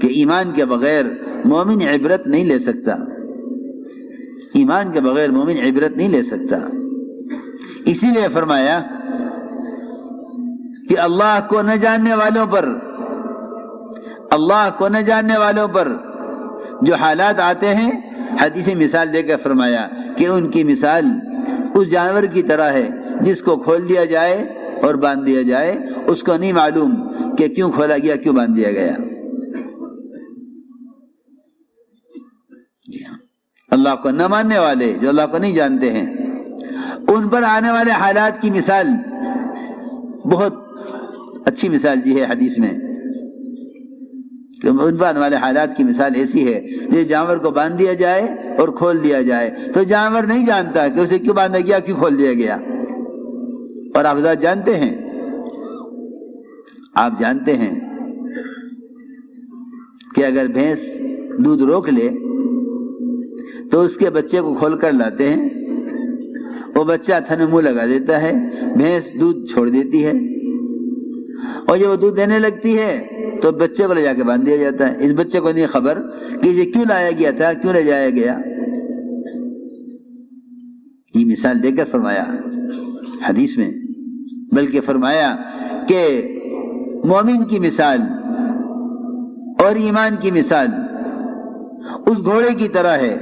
کہ ایمان کے بغیر مومن عبرت نہیں لے سکتا، ایمان کے بغیر مومن عبرت نہیں لے سکتا۔ اسی لیے فرمایا کہ اللہ کو نہ جاننے والوں پر، اللہ کو نہ جاننے والوں پر جو حالات آتے ہیں، حدیثی مثال دے کر فرمایا کہ ان کی مثال اس جانور کی طرح ہے جس کو کھول دیا جائے اور باندھ دیا جائے، اس کو نہیں معلوم کہ کیوں کھولا گیا، کیوں باندھ دیا گیا۔ جی ہاں، اللہ کو نہ ماننے والے جو اللہ کو نہیں جانتے ہیں، ان پر آنے والے حالات کی مثال بہت اچھی مثال دی ہے حدیث میں، کہ ان پر آنے والے حالات کی مثال ایسی ہے جس جانور کو باندھ دیا جائے اور کھول دیا جائے تو جانور نہیں جانتا کہ اسے کیوں باندھا گیا، کیوں کھول دیا گیا۔ اور آپ حضرات جانتے ہیں، آپ جانتے ہیں کہ اگر بھینس دودھ روک لے تو اس کے بچے کو کھول کر لاتے ہیں، وہ بچہ تھن میں منہ لگا دیتا ہے، بھینس دودھ چھوڑ دیتی ہے، اور جب وہ دودھ دینے لگتی ہے تو بچے کو لے جا کے باندھ دیا جاتا ہے۔ اس بچے کو نہیں خبر کہ اسے کیوں لایا گیا تھا، کیوں لے جایا گیا۔ یہ مثال دے کر فرمایا حدیث میں، بلکہ فرمایا کہ مومن کی مثال اور ایمان کی مثال اس گھوڑے کی طرح ہے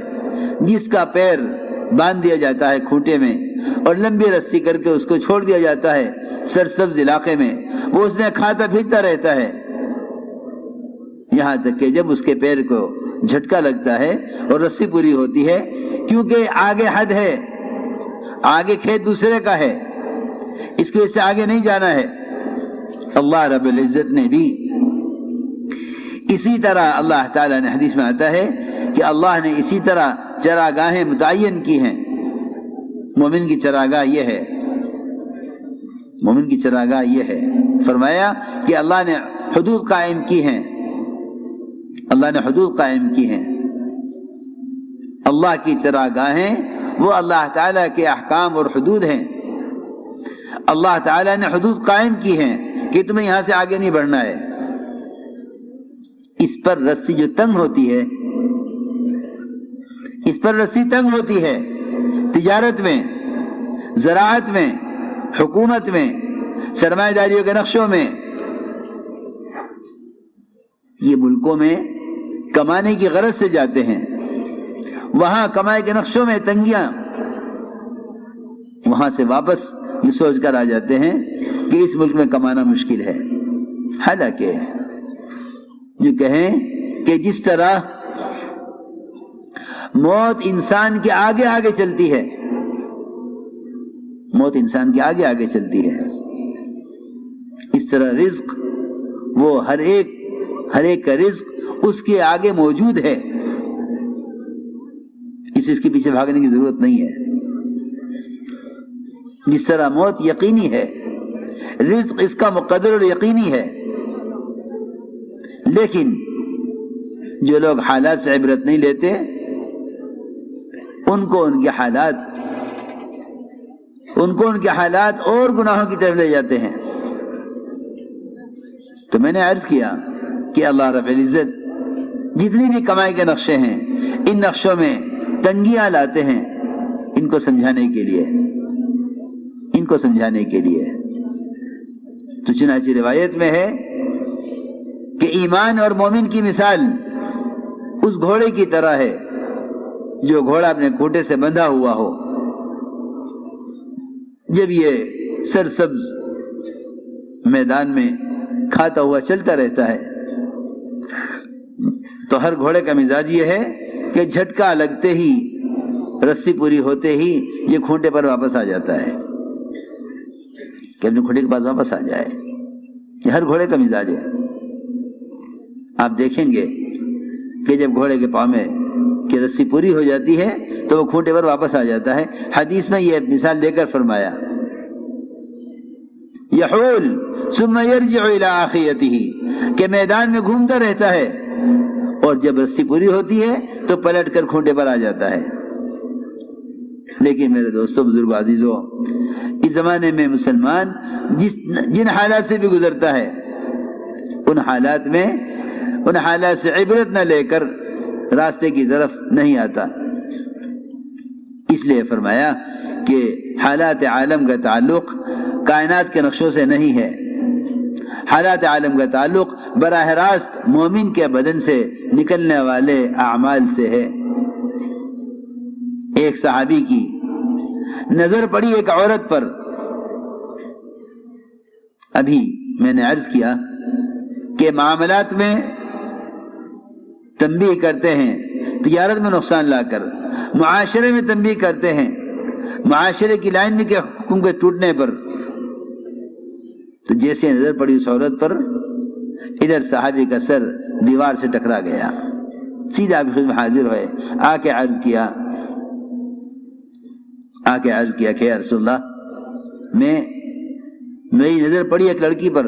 جس کا پیر باندھ دیا جاتا ہے کھوٹے میں اور لمبی رسی کر کے اس کو چھوڑ دیا جاتا ہے سرسبز علاقے میں، وہ اس میں کھاتا پھرتا رہتا ہے یہاں تک کہ جب اس کے پیر کو جھٹکا لگتا ہے اور رسی پوری ہوتی ہے، کیونکہ آگے حد ہے، آگے کھیت دوسرے کا ہے، اس کو اس سے آگے نہیں جانا ہے۔ اللہ رب العزت نے بھی اسی طرح، اللہ تعالیٰ نے حدیث میں آتا ہے کہ اللہ نے اسی طرح چراگاہیں متعین کی ہیں۔ مومن کی چراگاہ یہ ہے، مومن کی چراگاہ یہ ہے، فرمایا کہ اللہ نے حدود قائم کی ہیں، اللہ نے حدود قائم کی ہیں۔ اللہ کی چراگاہیں وہ اللہ تعالیٰ کے احکام اور حدود ہیں۔ اللہ تعالیٰ نے حدود قائم کی ہیں کہ تمہیں یہاں سے آگے نہیں بڑھنا ہے۔ اس پر رسی جو تنگ ہوتی ہے، اس پر رسی تنگ ہوتی ہے، تجارت میں، زراعت میں، حکومت میں، سرمایہ داریوں کے نقشوں میں، یہ ملکوں میں کمانے کی غرض سے جاتے ہیں، وہاں کمائی کے نقشوں میں تنگیاں، وہاں سے واپس یہ سوچ کر آ جاتے ہیں کہ اس ملک میں کمانا مشکل ہے۔ حالانکہ جو کہیں کہ جس طرح موت انسان کے آگے آگے چلتی ہے، موت انسان کے آگے آگے چلتی ہے، اس طرح رزق وہ ہر ایک کا رزق اس کے آگے موجود ہے، اس کے پیچھے بھاگنے کی ضرورت نہیں ہے۔ جس طرح موت یقینی ہے، رزق اس کا مقدر اور یقینی ہے، لیکن جو لوگ حالات سے عبرت نہیں لیتے ان کو ان کے حالات اور گناہوں کی طرف لے جاتے ہیں۔ تو میں نے عرض کیا کہ اللہ رب العزت جتنی بھی کمائی کے نقشے ہیں، ان نقشوں میں تنگیاں لاتے ہیں ان کو سمجھانے کے لیے، ان کو سمجھانے کے لیے۔ تو چنانچہ روایت میں ہے کہ ایمان اور مومن کی مثال اس گھوڑے کی طرح ہے جو گھوڑا اپنے کھوٹے سے بندھا ہوا ہو، جب یہ سرسبز میدان میں کھاتا ہوا چلتا رہتا ہے تو ہر گھوڑے کا مزاج یہ ہے کہ جھٹکا لگتے ہی، رسی پوری ہوتے ہی یہ کھوٹے پر واپس آ جاتا ہے، کہ اپنے کھوٹے کے پاس واپس آ جائے۔ یہ ہر گھوڑے کا مزاج ہے۔ آپ دیکھیں گے کہ جب گھوڑے کے پاؤں میں کی رسی پوری ہو جاتی ہے تو وہ کھوٹے پر واپس آ جاتا ہے۔ حدیث میں یہ مثال دے کر فرمایا یحول ثم یرجع الی آخیتہ، کہ میدان میں گھومتا رہتا ہے اور جب رسی پوری ہوتی ہے تو پلٹ کر کھوٹے پر آ جاتا ہے۔ لیکن میرے دوستوں، بزرگوں، عزیزوں، اس زمانے میں مسلمان جن حالات سے بھی گزرتا ہے، ان حالات میں ان حالات سے عبرت نہ لے کر راستے کی طرف نہیں آتا۔ اس لیے فرمایا کہ حالات عالم کا تعلق کائنات کے نقشوں سے نہیں ہے، حالات عالم کا تعلق براہ راست مومن کے بدن سے نکلنے والے اعمال سے ہے۔ ایک صحابی کی نظر پڑی ایک عورت پر، ابھی میں نے عرض کیا کہ معاملات میں تنبیہ کرتے ہیں تجارت میں نقصان لا کر، معاشرے میں تنبیہ کرتے ہیں معاشرے کی لائن کے حکم کے ٹوٹنے پر۔ تو جیسے نظر پڑی اس عورت پر، ادھر صحابی کا سر دیوار سے ٹکرا گیا، سیدھا آپ خود میں حاضر ہوئے، آ کے عرض کیا کہ یا رسول اللہ میری نظر پڑی ایک لڑکی پر۔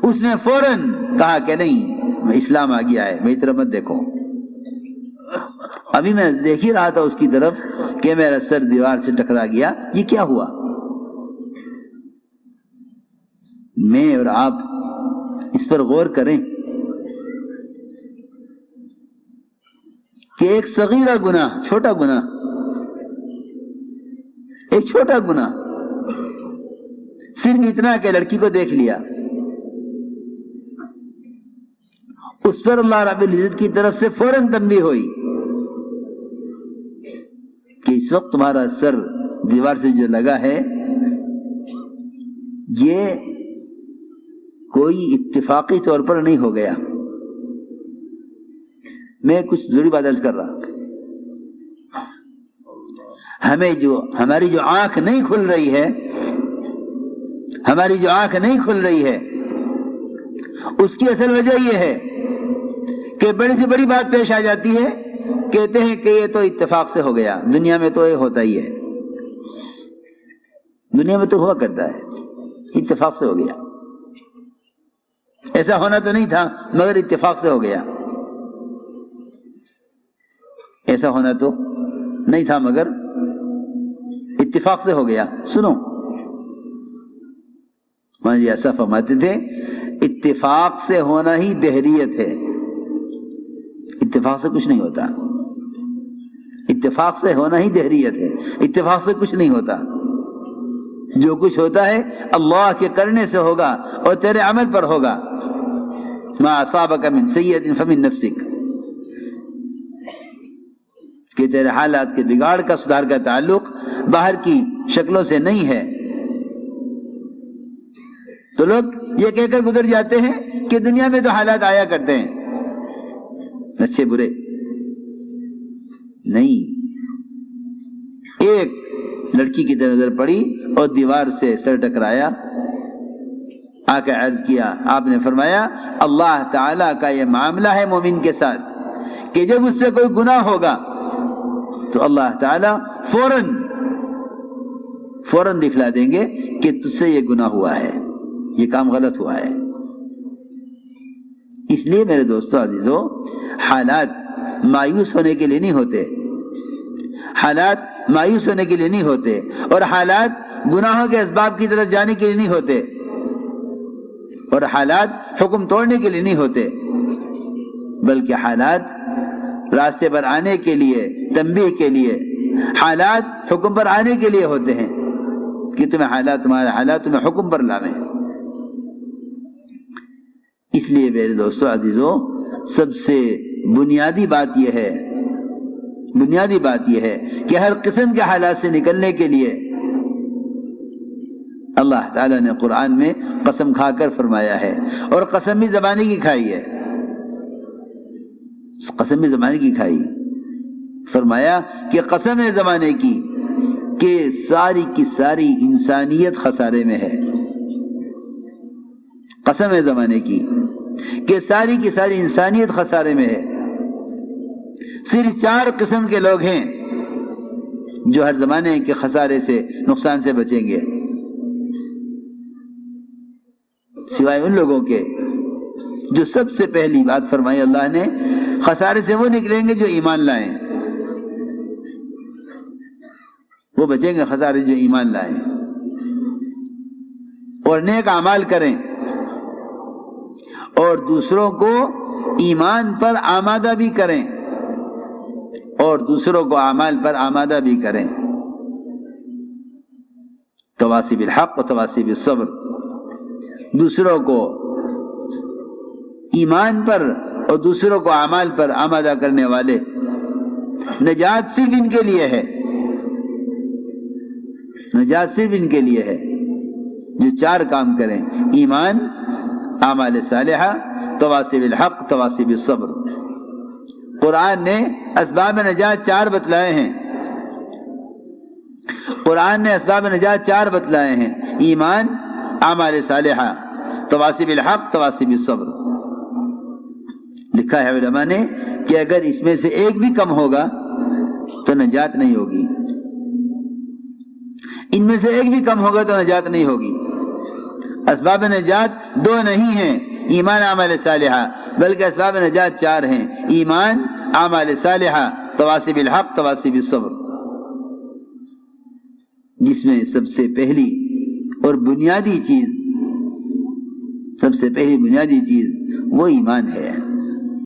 اس نے فوراً کہا کہ نہیں، میں اسلام آ گیا ہے، میری طرف مت دیکھو۔ ابھی میں دیکھ ہی رہا تھا اس کی طرف کہ میرا سر دیوار سے ٹکرا گیا، یہ کیا ہوا؟ میں اور آپ اس پر غور کریں کہ ایک صغیرہ گناہ، چھوٹا گناہ، ایک چھوٹا گناہ، صرف اتنا کہ لڑکی کو دیکھ لیا، اس پر اللہ رب العزت کی طرف سے فوراً تنبیہ ہوئی کہ اس وقت تمہارا سر دیوار سے جو لگا ہے یہ کوئی اتفاقی طور پر نہیں ہو گیا۔ میں کچھ ضروری بات عرض کر رہا، ہماری جو آنکھ نہیں کھل رہی ہے، ہماری جو آنکھ نہیں کھل رہی ہے، اس کی اصل وجہ یہ ہے کہ بڑی سے بڑی بات پیش آ جاتی ہے، کہتے ہیں کہ یہ تو اتفاق سے ہو گیا، دنیا میں تو یہ ہوتا ہی ہے، دنیا میں تو ہوا کرتا ہے، اتفاق سے ہو گیا، ایسا ہونا تو نہیں تھا مگر اتفاق سے ہو گیا، ایسا ہونا تو نہیں تھا مگر اتفاق سے ہو گیا۔ سنو، مولانا جی ایسا فرماتے تھے اتفاق سے ہونا ہی دہریت ہے، اتفاق سے کچھ نہیں ہوتا، اتفاق سے ہونا ہی دہریت ہے، اتفاق سے کچھ نہیں ہوتا، جو کچھ ہوتا ہے اللہ کے کرنے سے ہوگا اور تیرے عمل پر ہوگا۔ ما اصابک من سیئۃ فمن نفسک، کہ تیرے حالات کے بگاڑ کا، سدھار کا تعلق باہر کی شکلوں سے نہیں ہے۔ تو لوگ یہ کہہ کر گزر جاتے ہیں کہ دنیا میں تو حالات آیا کرتے ہیں، اچھے برے نہیں۔ ایک لڑکی کی طرف نظر پڑی اور دیوار سے سر ٹکرایا، آ کے عرض کیا، آپ نے فرمایا اللہ تعالیٰ کا یہ معاملہ ہے مومن کے ساتھ کہ جب اس سے کوئی گناہ ہوگا تو اللہ تعالیٰ فوراً دکھلا دیں گے کہ تجھ سے یہ گناہ ہوا ہے، یہ کام غلط ہوا ہے۔ اس لیے میرے دوستو عزیزو، حالات مایوس ہونے کے لیے نہیں ہوتے، حالات مایوس ہونے کے لیے نہیں ہوتے، اور حالات گناہوں کے اسباب کی طرف جانے کے لیے نہیں ہوتے، اور حالات حکم توڑنے کے لیے نہیں ہوتے، بلکہ حالات راستے پر آنے کے لیے، تنبیہ کے لیے، حالات حکم پر آنے کے لیے ہوتے ہیں کہ تمہارے حالات تمہیں حکم پر لاویں۔ اس لیے میرے دوستو عزیزو، سب سے بنیادی بات یہ ہے کہ ہر قسم کے حالات سے نکلنے کے لیے اللہ تعالیٰ نے قرآن میں قسم کھا کر فرمایا ہے، اور قسم بھی زمانے کی کھائی ہے، قسم بھی زمانے کی کھائی، فرمایا کہ قسم ہے زمانے کی کہ ساری کی ساری انسانیت خسارے میں ہے، قسم ہے زمانے کی کہ ساری کی ساری انسانیت خسارے میں ہے۔ صرف 4 قسم کے لوگ ہیں جو ہر زمانے کے خسارے سے، نقصان سے بچیں گے، سوائے ان لوگوں کے جو سب سے پہلی بات فرمائی اللہ نے، خسارے سے وہ نکلیں گے جو ایمان لائیں، وہ بچیں گے خسارے جو ایمان لائیں اور نیک اعمال کریں، اور دوسروں کو ایمان پر آمادہ بھی کریں، اور دوسروں کو اعمال پر آمادہ بھی کریں۔ تواصی بالحق و تواصی بالصبر، دوسروں کو ایمان پر اور دوسروں کو اعمال پر آمادہ کرنے والے۔ نجات صرف ان کے لیے ہے، نجات صرف ان کے لیے ہے جو چار کام کریں: ایمان، اعمال صالحہ، تواصی بالحق، تواصی بالصبر۔ قرآن نے اسباب نجات چار بتلائے ہیں، قرآن نے اسباب نجات چار بتلائے ہیں: ایمان، اعمال صالحہ، تواصی بالحق، تواصی بالصبر۔ لکھا ہے علماء نے کہ اگر اس میں سے ایک بھی کم ہوگا تو نجات نہیں ہوگی، ان میں سے ایک بھی کم ہوگا تو نجات نہیں ہوگی۔ اسباب نجات دو نہیں ہیں، ایمان، اعمال صالحہ، بلکہ اسباب نجات چار ہیں: ایمان، اعمال صالحہ، تواصی بالحق، تواصی بالصبر، جس میں سب سے پہلی اور بنیادی چیز، سب سے پہلی بنیادی چیز وہ ایمان ہے۔